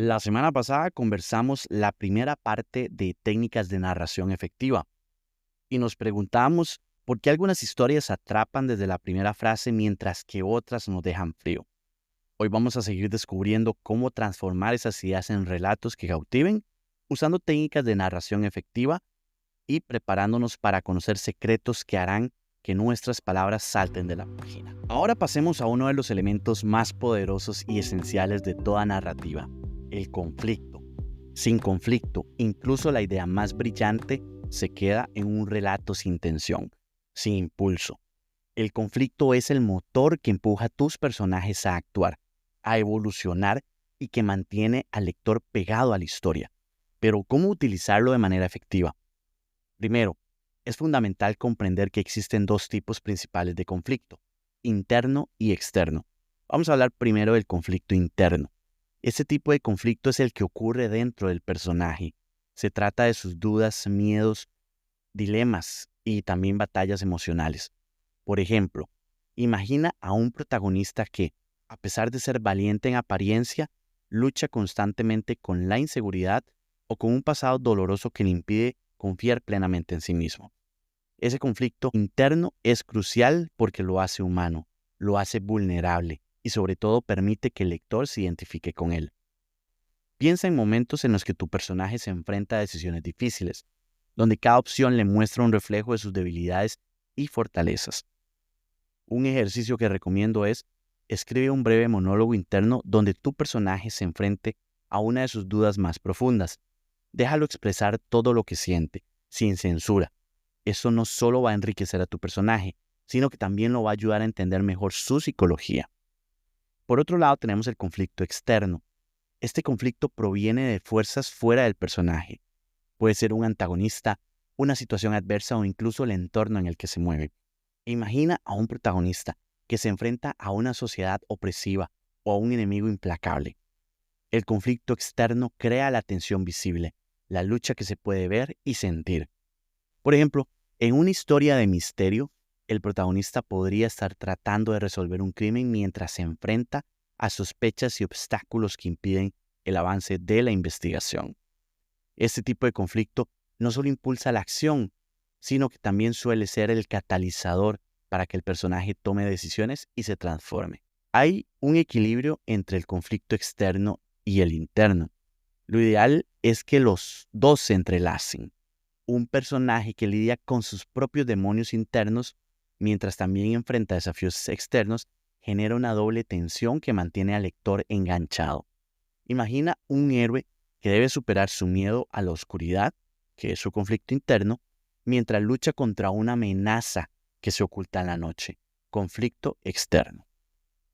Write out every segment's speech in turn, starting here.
La semana pasada conversamos la primera parte de técnicas de narración efectiva y nos preguntamos por qué algunas historias atrapan desde la primera frase mientras que otras nos dejan frío. Hoy vamos a seguir descubriendo cómo transformar esas ideas en relatos que cautiven usando técnicas de narración efectiva y preparándonos para conocer secretos que harán que nuestras palabras salten de la página. Ahora pasemos a uno de los elementos más poderosos y esenciales de toda narrativa, el conflicto. Sin conflicto, incluso la idea más brillante se queda en un relato sin tensión, sin impulso. El conflicto es el motor que empuja a tus personajes a actuar, a evolucionar y que mantiene al lector pegado a la historia. Pero ¿cómo utilizarlo de manera efectiva? Primero, es fundamental comprender que existen dos tipos principales de conflicto, interno y externo. Vamos a hablar primero del conflicto interno. Este tipo de conflicto es el que ocurre dentro del personaje. Se trata de sus dudas, miedos, dilemas y también batallas emocionales. Por ejemplo, imagina a un protagonista que, a pesar de ser valiente en apariencia, lucha constantemente con la inseguridad o con un pasado doloroso que le impide confiar plenamente en sí mismo. Ese conflicto interno es crucial porque lo hace humano, lo hace vulnerable y sobre todo permite que el lector se identifique con él. Piensa en momentos en los que tu personaje se enfrenta a decisiones difíciles, donde cada opción le muestra un reflejo de sus debilidades y fortalezas. Un ejercicio que recomiendo es: escribe un breve monólogo interno donde tu personaje se enfrente a una de sus dudas más profundas. Déjalo expresar todo lo que siente, sin censura. Eso no solo va a enriquecer a tu personaje, sino que también lo va a ayudar a entender mejor su psicología. Por otro lado, tenemos el conflicto externo. Este conflicto proviene de fuerzas fuera del personaje. Puede ser un antagonista, una situación adversa o incluso el entorno en el que se mueve. Imagina a un protagonista que se enfrenta a una sociedad opresiva o a un enemigo implacable. El conflicto externo crea la tensión visible, la lucha que se puede ver y sentir. Por ejemplo, en una historia de misterio, el protagonista podría estar tratando de resolver un crimen mientras se enfrenta a sospechas y obstáculos que impiden el avance de la investigación. Este tipo de conflicto no solo impulsa la acción, sino que también suele ser el catalizador para que el personaje tome decisiones y se transforme. Hay un equilibrio entre el conflicto externo y el interno. Lo ideal es que los dos se entrelacen. Un personaje que lidia con sus propios demonios internos, mientras también enfrenta desafíos externos, genera una doble tensión que mantiene al lector enganchado. Imagina un héroe que debe superar su miedo a la oscuridad, que es su conflicto interno, mientras lucha contra una amenaza que se oculta en la noche, conflicto externo.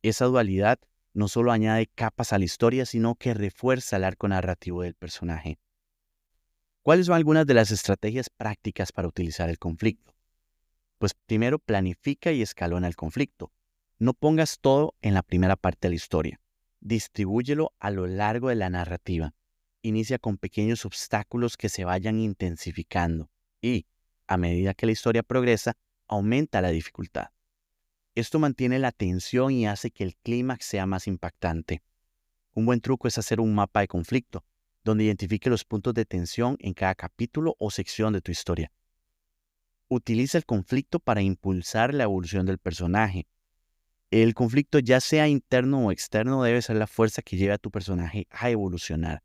Esa dualidad no solo añade capas a la historia, sino que refuerza el arco narrativo del personaje. ¿Cuáles son algunas de las estrategias prácticas para utilizar el conflicto? Pues primero, planifica y escalona el conflicto. No pongas todo en la primera parte de la historia. Distribúyelo a lo largo de la narrativa. Inicia con pequeños obstáculos que se vayan intensificando y, a medida que la historia progresa, aumenta la dificultad. Esto mantiene la tensión y hace que el clímax sea más impactante. Un buen truco es hacer un mapa de conflicto, donde identifique los puntos de tensión en cada capítulo o sección de tu historia. Utiliza el conflicto para impulsar la evolución del personaje. El conflicto, ya sea interno o externo, debe ser la fuerza que lleve a tu personaje a evolucionar.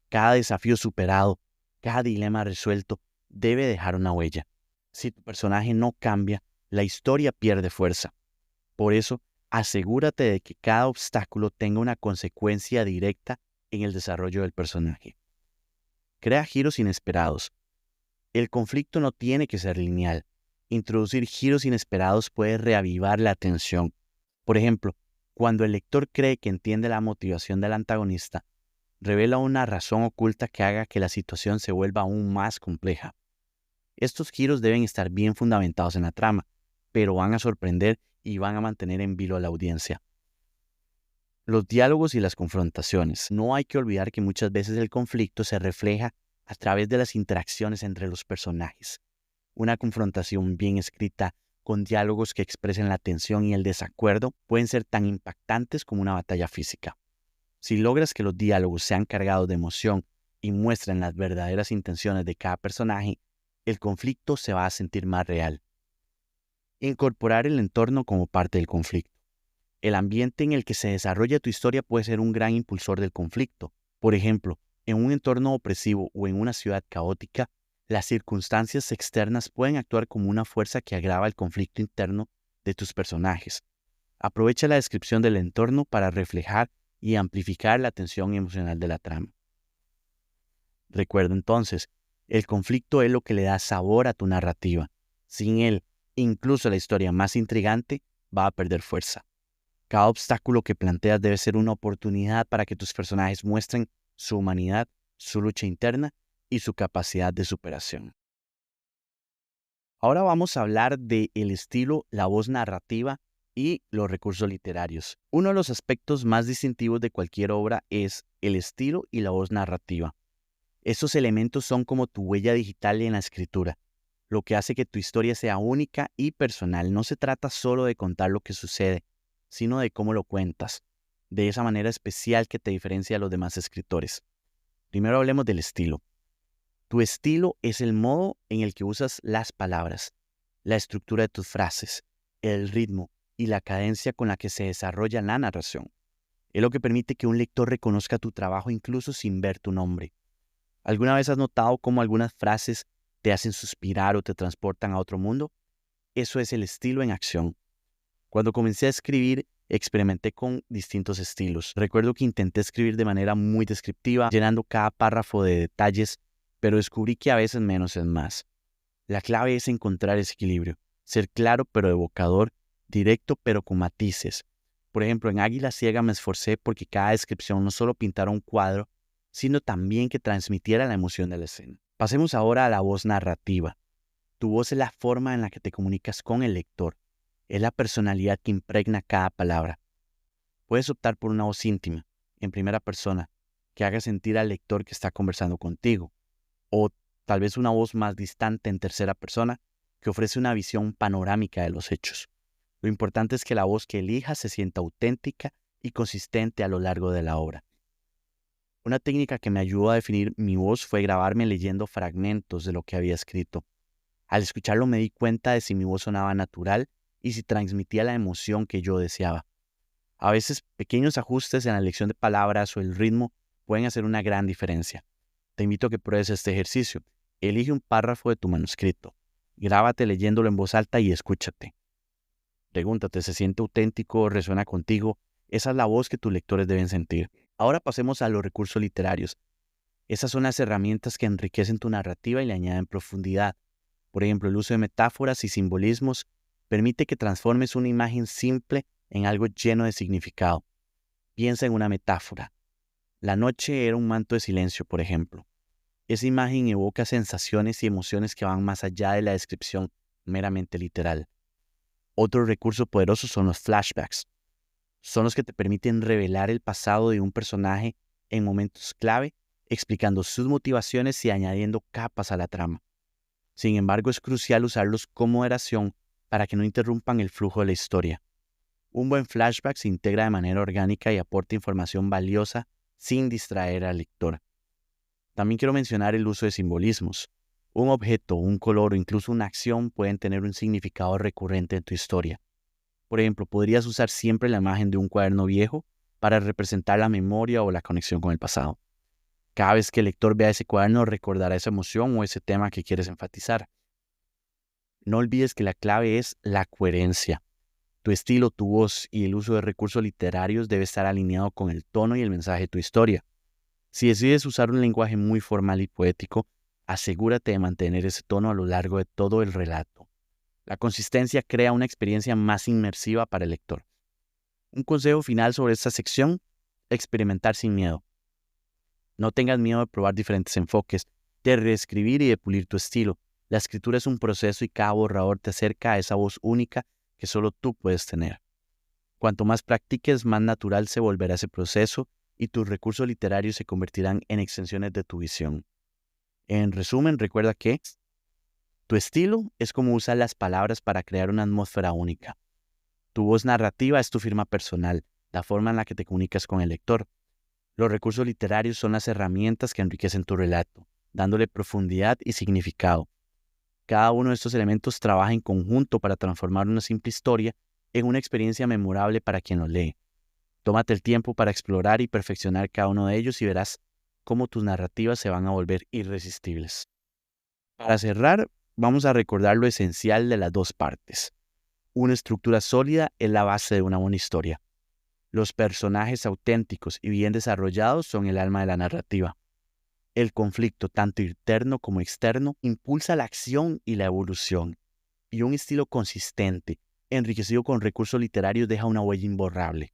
Cada desafío superado, cada dilema resuelto, debe dejar una huella. Si tu personaje no cambia, la historia pierde fuerza. Por eso, asegúrate de que cada obstáculo tenga una consecuencia directa en el desarrollo del personaje. Crea giros inesperados. El conflicto no tiene que ser lineal. Introducir giros inesperados puede reavivar la tensión. Por ejemplo, cuando el lector cree que entiende la motivación del antagonista, revela una razón oculta que haga que la situación se vuelva aún más compleja. Estos giros deben estar bien fundamentados en la trama, pero van a sorprender y van a mantener en vilo a la audiencia. Los diálogos y las confrontaciones. No hay que olvidar que muchas veces el conflicto se refleja a través de las interacciones entre los personajes. Una confrontación bien escrita, con diálogos que expresen la tensión y el desacuerdo, pueden ser tan impactantes como una batalla física. Si logras que los diálogos sean cargados de emoción y muestren las verdaderas intenciones de cada personaje, el conflicto se va a sentir más real. Incorporar el entorno como parte del conflicto. El ambiente en el que se desarrolla tu historia puede ser un gran impulsor del conflicto. Por ejemplo, en un entorno opresivo o en una ciudad caótica, las circunstancias externas pueden actuar como una fuerza que agrava el conflicto interno de tus personajes. Aprovecha la descripción del entorno para reflejar y amplificar la tensión emocional de la trama. Recuerda entonces, el conflicto es lo que le da sabor a tu narrativa. Sin él, incluso la historia más intrigante va a perder fuerza. Cada obstáculo que planteas debe ser una oportunidad para que tus personajes muestren su humanidad, su lucha interna y su capacidad de superación. Ahora vamos a hablar del estilo, la voz narrativa y los recursos literarios. Uno de los aspectos más distintivos de cualquier obra es el estilo y la voz narrativa. Estos elementos son como tu huella digital en la escritura, lo que hace que tu historia sea única y personal. No se trata solo de contar lo que sucede, sino de cómo lo cuentas, de esa manera especial que te diferencia a los demás escritores. Primero hablemos del estilo. Tu estilo es el modo en el que usas las palabras, la estructura de tus frases, el ritmo y la cadencia con la que se desarrolla la narración. Es lo que permite que un lector reconozca tu trabajo incluso sin ver tu nombre. ¿Alguna vez has notado cómo algunas frases te hacen suspirar o te transportan a otro mundo? Eso es el estilo en acción. Cuando comencé a escribir, experimenté con distintos estilos. Recuerdo que intenté escribir de manera muy descriptiva, llenando cada párrafo de detalles, pero descubrí que a veces menos es más. La clave es encontrar ese equilibrio, ser claro pero evocador, directo pero con matices. Por ejemplo, en Águila Ciega me esforcé porque cada descripción no solo pintara un cuadro, sino también que transmitiera la emoción de la escena. Pasemos ahora a la voz narrativa. Tu voz es la forma en la que te comunicas con el lector. Es la personalidad que impregna cada palabra. Puedes optar por una voz íntima, en primera persona, que haga sentir al lector que está conversando contigo. O tal vez una voz más distante en tercera persona, que ofrece una visión panorámica de los hechos. Lo importante es que la voz que elijas se sienta auténtica y consistente a lo largo de la obra. Una técnica que me ayudó a definir mi voz fue grabarme leyendo fragmentos de lo que había escrito. Al escucharlo me di cuenta de si mi voz sonaba natural y si transmitía la emoción que yo deseaba. A veces pequeños ajustes en la elección de palabras o el ritmo pueden hacer una gran diferencia. Te invito a que pruebes este ejercicio. Elige un párrafo de tu manuscrito. Grábate leyéndolo en voz alta y escúchate. Pregúntate, ¿se siente auténtico? ¿Resuena contigo? Esa es la voz que tus lectores deben sentir. Ahora pasemos a los recursos literarios. Esas son las herramientas que enriquecen tu narrativa y le añaden profundidad. Por ejemplo, el uso de metáforas y simbolismos permite que transformes una imagen simple en algo lleno de significado. Piensa en una metáfora. La noche era un manto de silencio, por ejemplo. Esa imagen evoca sensaciones y emociones que van más allá de la descripción meramente literal. Otro recurso poderoso son los flashbacks. Son los que te permiten revelar el pasado de un personaje en momentos clave, explicando sus motivaciones y añadiendo capas a la trama. Sin embargo, es crucial usarlos con moderación para que no interrumpan el flujo de la historia. Un buen flashback se integra de manera orgánica y aporta información valiosa sin distraer al lector. También quiero mencionar el uso de simbolismos. Un objeto, un color o incluso una acción pueden tener un significado recurrente en tu historia. Por ejemplo, podrías usar siempre la imagen de un cuaderno viejo para representar la memoria o la conexión con el pasado. Cada vez que el lector vea ese cuaderno recordará esa emoción o ese tema que quieres enfatizar. No olvides que la clave es la coherencia. Tu estilo, tu voz y el uso de recursos literarios debe estar alineado con el tono y el mensaje de tu historia. Si decides usar un lenguaje muy formal y poético, asegúrate de mantener ese tono a lo largo de todo el relato. La consistencia crea una experiencia más inmersiva para el lector. Un consejo final sobre esta sección: experimentar sin miedo. No tengas miedo de probar diferentes enfoques, de reescribir y de pulir tu estilo. La escritura es un proceso y cada borrador te acerca a esa voz única que solo tú puedes tener. Cuanto más practiques, más natural se volverá ese proceso y tus recursos literarios se convertirán en extensiones de tu visión. En resumen, recuerda que tu estilo es como usar las palabras para crear una atmósfera única. Tu voz narrativa es tu firma personal, la forma en la que te comunicas con el lector. Los recursos literarios son las herramientas que enriquecen tu relato, dándole profundidad y significado. Cada uno de estos elementos trabaja en conjunto para transformar una simple historia en una experiencia memorable para quien lo lee. Tómate el tiempo para explorar y perfeccionar cada uno de ellos y verás cómo tus narrativas se van a volver irresistibles. Para cerrar, vamos a recordar lo esencial de las dos partes. Una estructura sólida es la base de una buena historia. Los personajes auténticos y bien desarrollados son el alma de la narrativa. El conflicto, tanto interno como externo, impulsa la acción y la evolución. Y un estilo consistente, enriquecido con recursos literarios, deja una huella imborrable.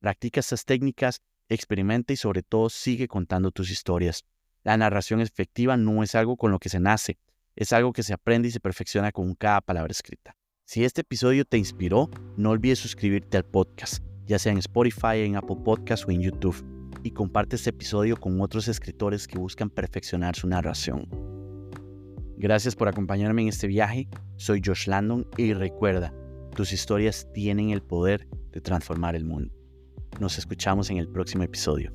Practica estas técnicas, experimenta y sobre todo sigue contando tus historias. La narración efectiva no es algo con lo que se nace, es algo que se aprende y se perfecciona con cada palabra escrita. Si este episodio te inspiró, no olvides suscribirte al podcast, ya sea en Spotify, en Apple Podcasts o en YouTube, y comparte este episodio con otros escritores que buscan perfeccionar su narración. Gracias por acompañarme en este viaje, soy Josh Landon y recuerda, tus historias tienen el poder de transformar el mundo. Nos escuchamos en el próximo episodio.